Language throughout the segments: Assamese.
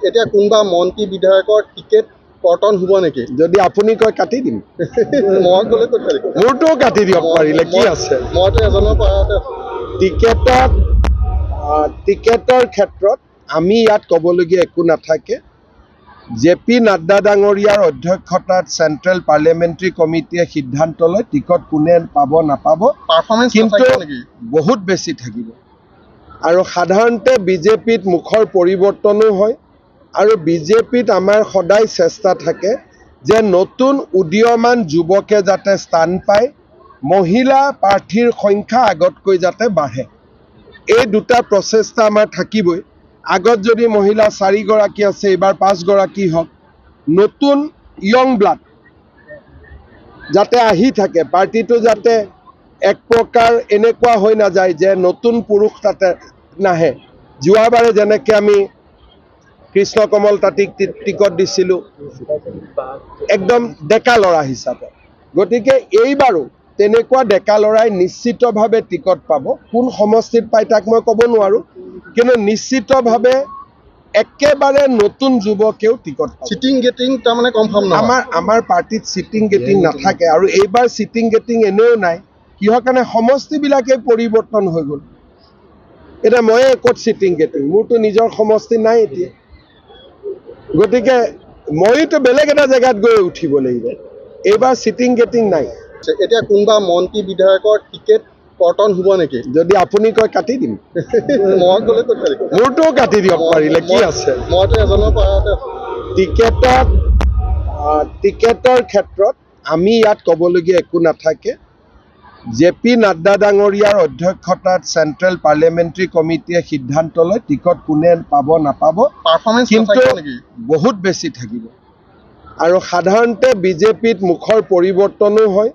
এতিয়া কোনবা মন্ত্ৰী বিধায়কৰ টিকেট কৰ্তন হ'ব নেকি? যদি আপুনি কয় কাটি দিম। মই ক'লে ক'ত কাটিব? মোৰটো কাটি দিয়ক পাৰিলে কি আছে। মইতো এজনৰ পাৰতে টিকেটৰ ক্ষেত্ৰত আমি ইয়াত ক'বলগীয়া একো নাথাকে। জে.পি. নাড্ডা ডাঙৰীয়াৰ অধ্যক্ষতাত চেণ্ট্ৰেল পাৰ্লিয়ামেণ্টাৰী কমিটিয়ে সিদ্ধান্ত লয় টিকট কোনে পাব নাপাব, কিন্তু বহুত বেছি থাকিব। আৰু সাধাৰণতে বিজেপিত মুখৰ পৰিৱৰ্তনো হয় আৰু বিজেপিত আমাৰ সদায় চেষ্টা থাকে যে নতুন উদীয়মান যুৱকে যাতে স্থান পায়, মহিলা প্ৰাৰ্থীৰ সংখ্যা আগতকৈ যাতে বাঢ়ে। এই দুটা প্ৰচেষ্টা আমাৰ থাকিবই। আগত যদি মহিলা 4 গৰাকী আছে, এইবাৰ 5 গৰাকী হওক। নতুন ইয়ং ব্লাড যাতে আহি থাকে, পাৰ্টিটো যাতে এক প্ৰকাৰ এনেকুৱা হৈ নাযায় যে নতুন পুৰুষ তাতে নাহে। যোৱাবাৰে যেনেকৈ আমি কৃষ্ণ কমল তাঁতীক টিকট দিছিলোঁ একদম ডেকা ল'ৰা হিচাপে, গতিকে এইবাৰো তেনেকুৱা ডেকা ল'ৰাই নিশ্চিতভাৱে টিকট পাব। কোন সমষ্টিত পায় তাক মই ক'ব নোৱাৰোঁ, কিন্তু নিশ্চিতভাৱে একেবাৰে নতুন যুৱকেও টিকট পাব। চিটিং গেটিং তাৰমানে কনফাৰ্ম নহয়। আমাৰ পাৰ্টিত চিটিং গেটিং নাথাকে, আৰু এইবাৰ চিটিং গেটিং এনেও নাই। কিহৰ কাৰণে? সমষ্টিবিলাকে পৰিৱৰ্তন হৈ গ'ল। এতিয়া ময়ে ক'ত চিটিং গেটিং? মোৰতো নিজৰ সমষ্টি নাই এতিয়া, গতিকে ময়োতো বেলেগ এটা জেগাত গৈ উঠিব লাগিব। এইবাৰ চিটিং গেটিং নাই। এতিয়া কোনবা মন্ত্ৰী বিধায়কৰ টিকেট কৰ্তন হ'ব নেকি? যদি আপুনি কয় কাটি দিম। মই ক'লে ক'ত কাটিব? মোৰটো কাটি দিয়ক পাৰিলে কি আছে। মইতো এজনৰ পাৰতে টিকেটৰ ক্ষেত্ৰত আমি ইয়াত ক'বলগীয়া একো নাথাকে। জে.পি. নাড্ডা ডাঙৰীয়াৰ অধ্যক্ষতাত চেণ্ট্ৰেল পাৰ্লিয়ামেণ্টাৰী কমিটিয়ে সিদ্ধান্ত লয় টিকট কোনে পাব নাপাব, কিন্তু বহুত বেছি থাকিব। আৰু সাধাৰণতে বিজেপিত মুখৰ পৰিৱৰ্তনো হয়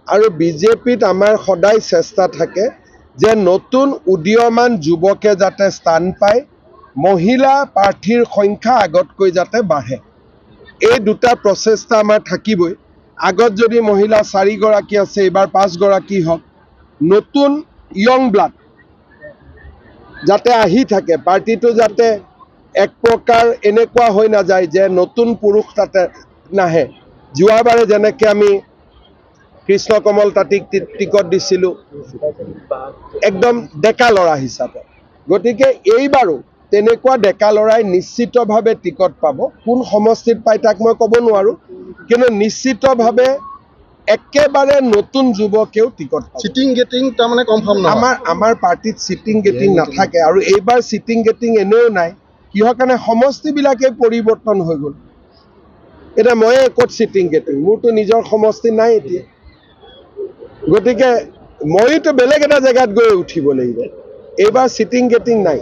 আৰু বিজেপিত আমাৰ সদায় চেষ্টা থাকে যে নতুন উদীয়মান যুৱকে যাতে স্থান পায়, মহিলা প্ৰাৰ্থীৰ সংখ্যা আগতকৈ যাতে বাঢ়ে। এই দুটা প্ৰচেষ্টা আমাৰ থাকিবই। আগত যদি মহিলা 4 গৰাকী আছে, এইবাৰ 5 গৰাকী হওক। নতুন ইয়ং ব্লাড যাতে আহি থাকে, পাৰ্টিটো যাতে এক প্ৰকাৰ এনেকুৱা হৈ নাযায় যে নতুন পুৰুষ তাতে নাহে। যোৱাবাৰে যেনেকৈ আমি কৃষ্ণ কমল তাঁতীক টিকট দিছিলোঁ একদম ডেকা ল'ৰা হিচাপে, গতিকে এইবাৰো তেনেকুৱা ডেকা ল'ৰাই নিশ্চিতভাৱে টিকট পাব। কোন সমষ্টিত পায় তাক মই ক'ব নোৱাৰোঁ, কিন্তু নিশ্চিতভাৱে একেবাৰে নতুন যুৱকেও টিকট পাব। চিটিং গেটিং তাৰমানে কনফাৰ্ম নহয়। আমাৰ পাৰ্টিত চিটিং গেটিং নাথাকে, আৰু এইবাৰ চিটিং গেটিং এনেও নাই। কিহৰ কাৰণে? সমষ্টিবিলাকে পৰিৱৰ্তন হৈ গ'ল। এতিয়া ময়ে ক'ত চিটিং গেটিং? মোৰতো নিজৰ সমষ্টি নাই এতিয়া, গতিকে ময়োতো বেলেগ এটা জেগাত গৈ উঠিব লাগিব। এইবাৰ চিটিং গেটিং নাই।